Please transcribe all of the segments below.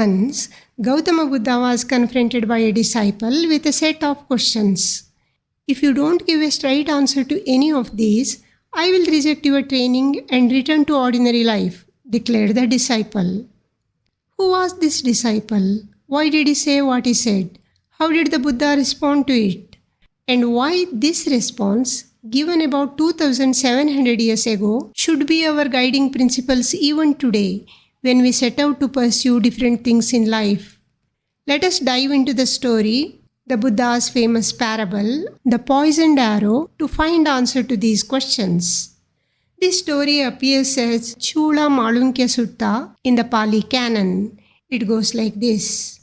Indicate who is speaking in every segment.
Speaker 1: Once, Gautama Buddha was confronted by a disciple with a set of questions. If you don't give a straight answer to any of these, I will reject your training and return to ordinary life, declared the disciple. Who was this disciple? Why did he say what he said? How did the Buddha respond to it? And why this response, given about 2700 years ago, should be our guiding principles even today when we set out to pursue different things in life? Let us dive into the story, the Buddha's famous parable, the poisoned arrow, to find answer to these questions. This story appears as Chula Malunkya Sutta in the Pali Canon. It goes like this.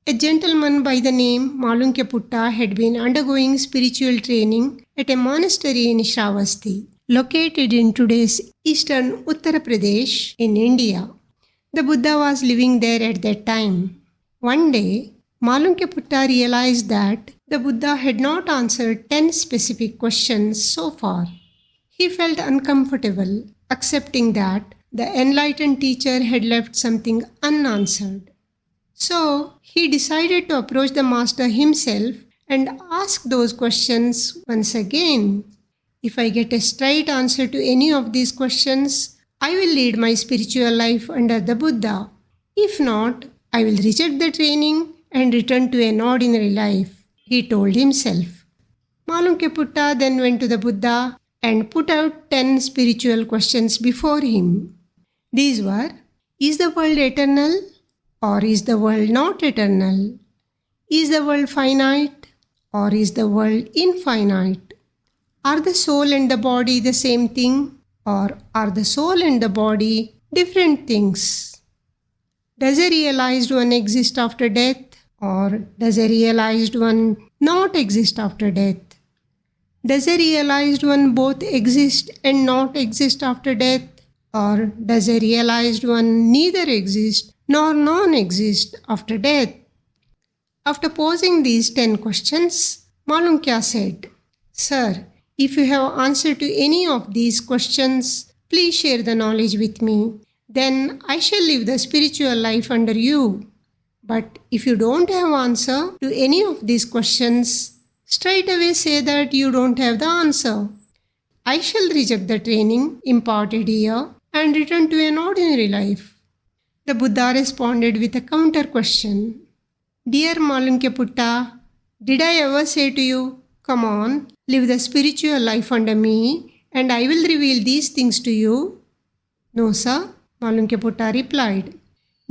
Speaker 1: A gentleman by the name Manunkya had been undergoing spiritual training at a monastery in Shravasti, located in today's eastern Uttar Pradesh in India. The Buddha was living there at that time. One day, Manunkya realized that the Buddha had not answered 10 specific questions so far. He felt uncomfortable, accepting that the enlightened teacher had left something unanswered. So, he decided to approach the master himself and ask those questions once again. If I get a straight answer to any of these questions, I will lead my spiritual life under the Buddha. If not, I will reject the training and return to an ordinary life, he told himself. Manunkya then went to the Buddha and put out 10 spiritual questions before him. These were, is the world eternal? Or is the world not eternal? Is the world finite? Or is the world infinite? Are the soul and the body the same thing? Or are the soul and the body different things? Does a realized one exist after death? Or does a realized one not exist after death? Does a realized one both exist and not exist after death? Or does a realized one neither exist nor non-exist after death? After posing these 10 questions, Manunkya said, Sir, if you have answer to any of these questions, please share the knowledge with me. Then I shall live the spiritual life under you. But if you don't have answer to any of these questions, straight away say that you don't have the answer. I shall reject the training imparted here and return to an ordinary life. The Buddha responded with a counter question. Dear Manunkya, did I ever say to you, come on, live the spiritual life under me and I will reveal these things to you? No, sir, Manunkya replied.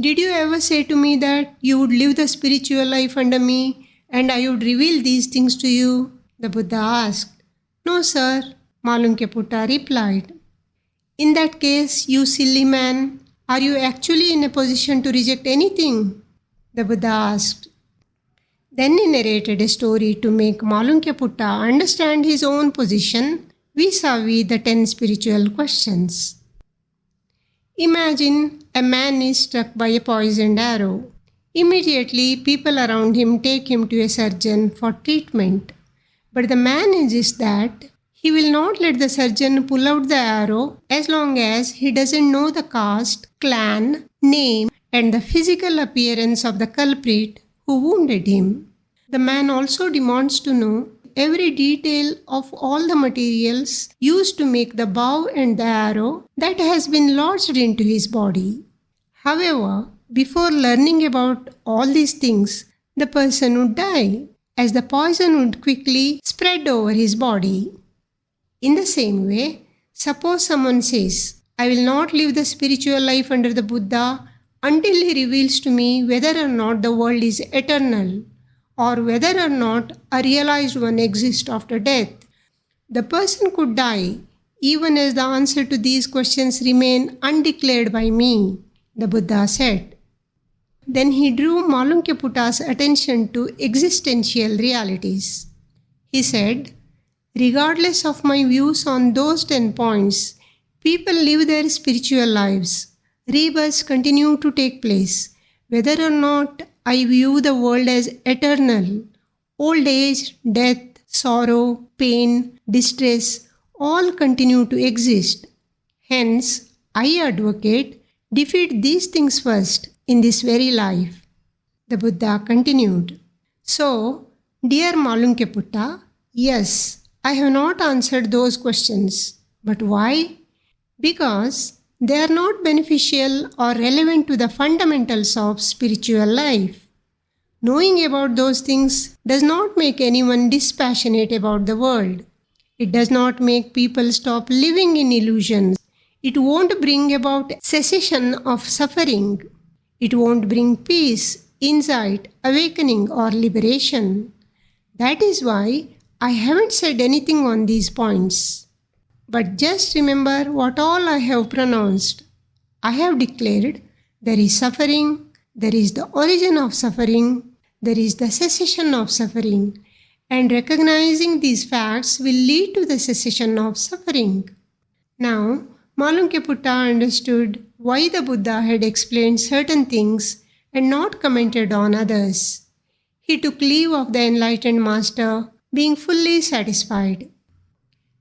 Speaker 1: Did you ever say to me that you would live the spiritual life under me and I would reveal these things to you? The Buddha asked. No, sir, Manunkya replied. In that case, you silly man, are you actually in a position to reject anything? The Buddha asked. Then he narrated a story to make Manunkya understand his own position vis-a-vis the 10 spiritual questions. Imagine a man is struck by a poisoned arrow. Immediately, people around him take him to a surgeon for treatment. But the man insists that he will not let the surgeon pull out the arrow as long as he doesn't know the caste, clan, name, and the physical appearance of the culprit who wounded him. The man also demands to know every detail of all the materials used to make the bow and the arrow that has been lodged into his body. However, before learning about all these things, the person would die, as the poison would quickly spread over his body. In the same way, suppose someone says, I will not live the spiritual life under the Buddha until he reveals to me whether or not the world is eternal, or whether or not a realized one exists after death. The person could die even as the answer to these questions remain undeclared by me, the Buddha said. Then he drew Manunkya attention to existential realities. He said, regardless of my views on those 10 points, people live their spiritual lives. Rebirths continue to take place, whether or not I view the world as eternal. Old age, death, sorrow, pain, distress, all continue to exist. Hence, I advocate defeat these things first in this very life. The Buddha continued. So, dear Malunkya Putta, yes, I have not answered those questions. But why? Because they are not beneficial or relevant to the fundamentals of spiritual life. Knowing about those things does not make anyone dispassionate about the world. It does not make people stop living in illusions. It won't bring about cessation of suffering. It won't bring peace, insight, awakening, or liberation. That is why I haven't said anything on these points. But just remember what all I have pronounced. I have declared there is suffering, there is the origin of suffering, there is the cessation of suffering, and recognizing these facts will lead to the cessation of suffering. Now, Malunkya Putta understood why the Buddha had explained certain things and not commented on others. He took leave of the enlightened master, being fully satisfied.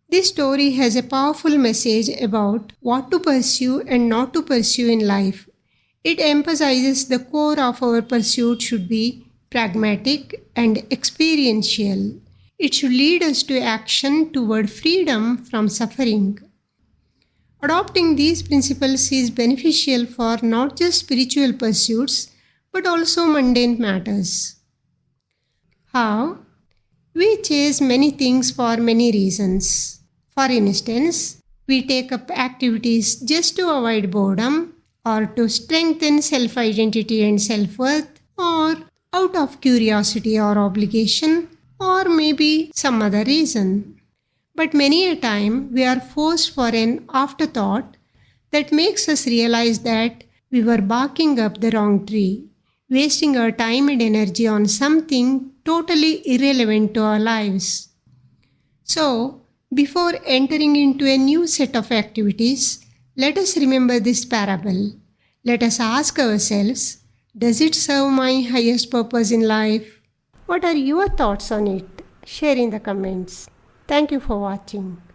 Speaker 1: This story has a powerful message about what to pursue and not to pursue in life. It emphasizes the core of our pursuit should be pragmatic and experiential. It should lead us to action toward freedom from suffering. Adopting these principles is beneficial for not just spiritual pursuits but also mundane matters. How? We chase many things for many reasons. For instance, we take up activities just to avoid boredom, or to strengthen self-identity and self-worth, or out of curiosity or obligation, or maybe some other reason. But many a time we are forced for an afterthought that makes us realize that we were barking up the wrong tree, wasting our time and energy on something totally irrelevant to our lives. So, before entering into a new set of activities, let us remember this parable. Let us ask ourselves, does it serve my highest purpose in life? What are your thoughts on it? Share in the comments. Thank you for watching.